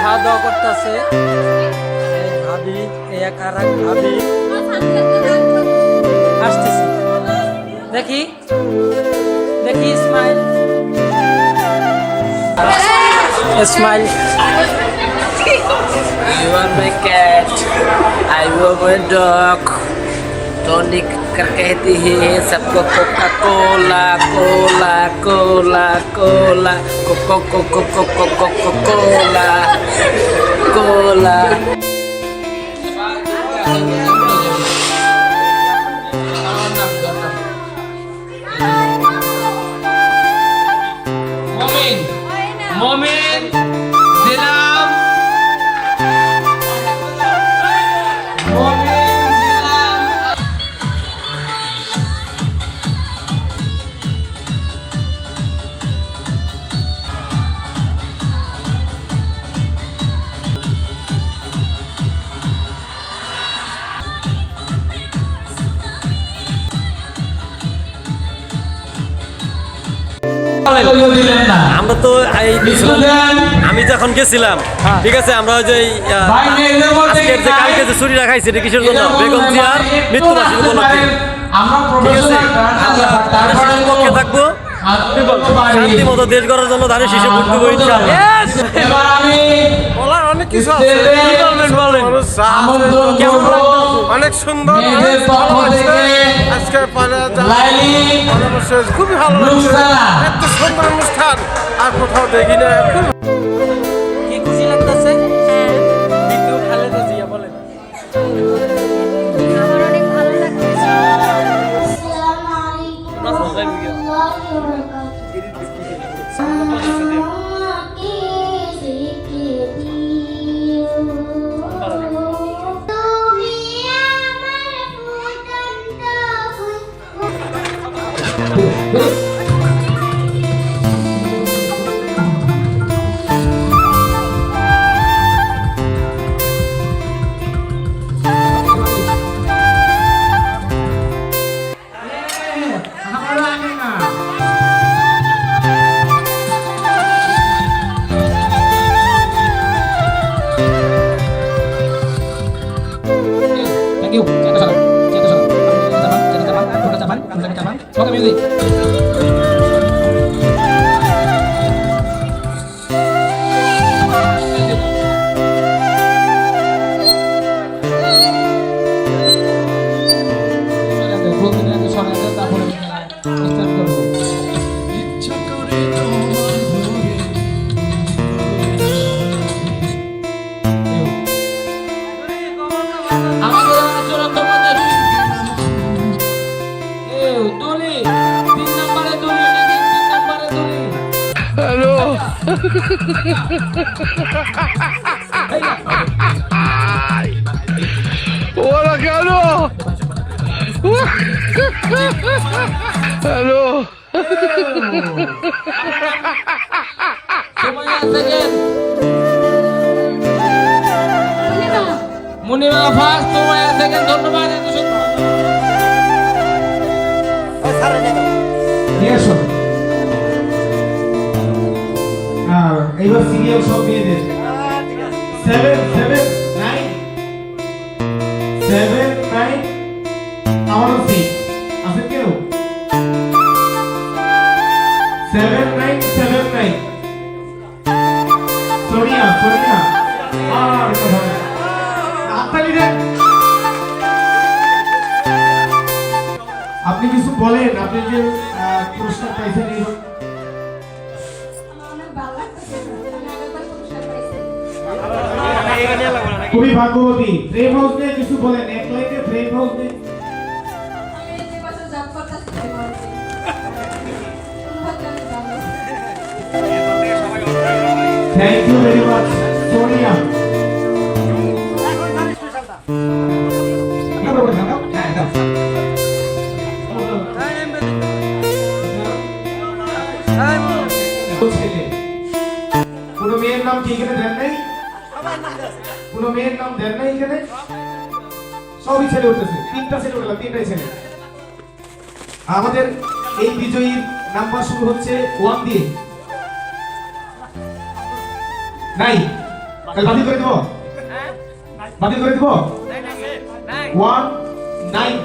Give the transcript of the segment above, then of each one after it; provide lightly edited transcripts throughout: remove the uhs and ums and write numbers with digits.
খাওয়া দাওয়া করতেছে ভাবি, এক আর এক ভাবি আসতেছে। দেখি দেখি smile smile. You are my cat, I am my dog. टॉनिक कर कहती है सबको coca cola cola cola cola coco coco coco coco cola cola. मोमिन मोमिन दिलाम मोमिन আমরা তো আমি যখন গেছিলাম, ঠিক আছে, আমরা ওই যে আজকের যে কালকে যে চুরি রাখাইছি এটা কিসের জন্য? বেগম জিয়ার মৃত্যুবার্ষিকী উপলক্ষে, ঠিক আছে। আমরা পক্ষে থাকবো, শান্তি মতো দেশ গড়ার জন্য ধানের শীষে ভোট দেবো ইনশাআল্লাহ। অনেক কিছু আছে, বলেন অনেক সুন্দর আজকে খুবই ভালো লাগছে, এত সুন্দর অনুষ্ঠান আর কোথাও দেখি না। কি খুশি লাগতেছে? দ্বিতীয় খালেদা জিয়া বলেন। আমার অনেক ভালো লাগতেছে। Thank you. Cek ke sana. Cek ke sana. Cek ke cabang. Oke, music. Hola, Carlos. Halo. Semuanya second. Munima first, semuanya second. ধন্যবাদ এত সুন্দর। নিয়ে আসো। এইবার সিরিয়াল সব দিয়ে দেন। 7 7 9 7 9 আমারও সি আছে কেউ 7 9 7 9 সোনিয়া সোনিয়া আর কথা আতালি দেন। আপনি কিছু বলেন, আপনি যে পুরস্কার পাইছেন এই খুবই ভাগ্যবতী। ফ্রেম হাউস নিয়ে কিছু বলেন, এক লাইনে ফ্রেম হাউস নিয়ে। Thank you very much Sonia. কোনো মেয়ের নাম কি এখানে দেন নাই? কোনো মেয়ের নাম দেন নাই এখানে? সবই ছেলে উঠতেছে, 3টা ছেলে উঠলাম, 3টাই ছেলে। আমাদের এই বিজয়ীর নাম্বার শুরু হচ্ছে 1 দিয়ে। নাই তাহলে বাতিল করে দেব, বাতিল করে দেব। 1 9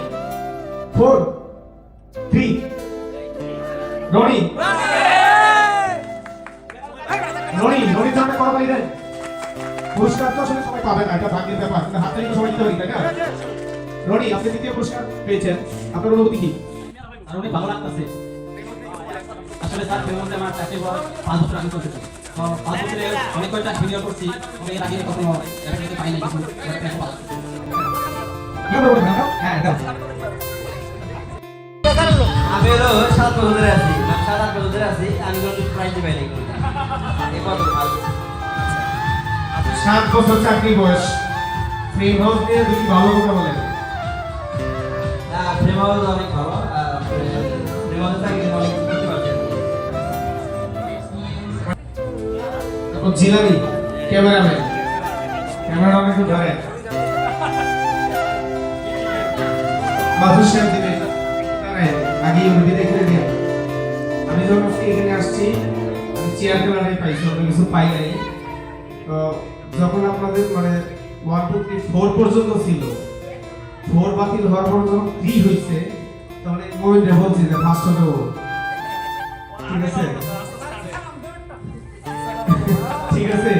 4 3 রনি রনি রনির জন্য কত পাই দেন? পুরস্কার তো আসলে সবাই পাবে না, এটা ভাগ্যের ব্যাপার, কিন্তু হাতটা কিন্তু সবাই দিতে পারি, তাই না? রনি, আপনি দ্বিতীয় পুরস্কার পেয়েছেন, আপনার অনুভূতি কি? আর অনেক ভালো লাগতেছে। আসলে তার ফেমসে আমার 5 বছর আগে করতেছি, তো 5 বছরে অনেক কয়টা ভিডিও করছি, তবে এর আগে কখনো একটা পাইনি, কিছু একটা ভালো লাগছে। হ্যাঁ দাও। আমি হলো 7 বছর ধরে আছি, 7-8 বছর ধরে আছি, আমি কোনো প্রাইজ পাইনি। এই কত ভালো 7 বছর চাকরি বয়স, ফ্রেম হাউস নিয়ে দুটি ভালো কথা বলেন। না, ফেমাস অনেক ভালো, ফেমাস থাকলে অনেক করতে পারছেন। তারপর জিলানি ক্যামেরাম্যান, ক্যামেরা একটু ধরেন। মাধুর সাহেব দিবেন, আগে ইউনিটি দেখে দিন। আমি যখন আজকে এখানে আসছি, আমি চেয়ার টেলারে পাইছি, অন্য কিছু পাই নাই। তো যখন আপনাদের মানে 1 2 3 4 পর্যন্ত ছিল, 4 বাতিল হওয়ার পর যখন 3 হয়েছে, তখন এই মোমেন্টে বলছি যে ফার্স্ট হবে ও। ঠিক আছে, ঠিক আছে।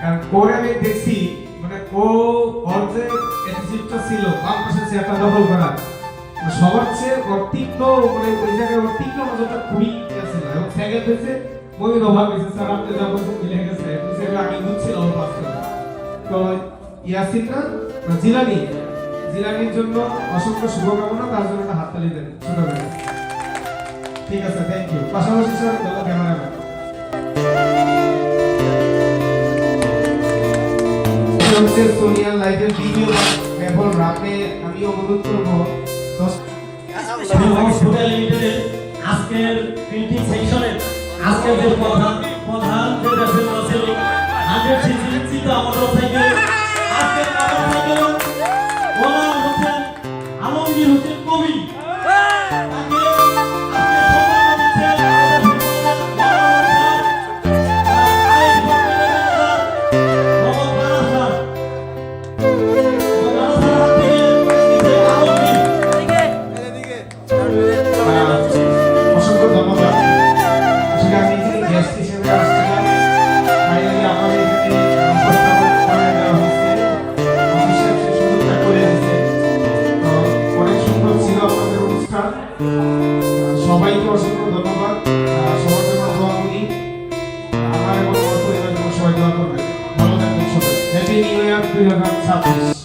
কারণ ওরে আমি দেখছি, মানে ও ওর যে অ্যাটিটিউডটা ছিল বাম পাশে চেয়ারটা দখল করা, সবার চেয়ে ওর তীক্ষ্ণ, মানে ওই জায়গায় ওর তীক্ষ্ণ নজরটা খুবই ছিল। এবং সেকেন্ড হয়েছে মমিন অভাব হয়েছে, স্যার আপনি যখন মিলে গেছে সেগুলো আমি বুঝছিলাম পাস করে। তো ইয়াসিন না জিলানি, জিলানির জন্য অসংখ্য শুভকামনা, তার জন্য একটা হাততালি দেন ছোট করে। ঠিক আছে, থ্যাংক ইউ। পাশাপাশি স্যার ভালো ক্যামেরাম্যান হচ্ছে সোনিয়া লাইভের ভিডিও এখন রাতে আমি অনুরোধ করবো 10 আজকের প্রিন্টিং সেকশনের আজকের যে প্রধান যে দেশের ছিল 100 সিসি চিতা মোটরসাইকেল, আজকের মোটরসাইকেল ওনার হচ্ছেন আলমগীর হোসেন কবি, অসংখ্য ধন্যবাদ। আসলে আমি এখানে গেস্ট হিসেবে আসছিলাম, ফাইনালি আমাদের এখানে প্রস্তাবনা করে দেওয়া হয়েছে, অফিসের সে সুযোগটা করে দিয়েছে। তো অনেক সুন্দর ছিল আপনাদের অনুষ্ঠান, সবাইকে অসংখ্য ধন্যবাদ। সবার জন্য দোয়া করি, আমার এবং আমার পরিবারের জন্য সবাই দোয়া করবেন। ভালো থাকবেন সবাই। Happy new year 2026।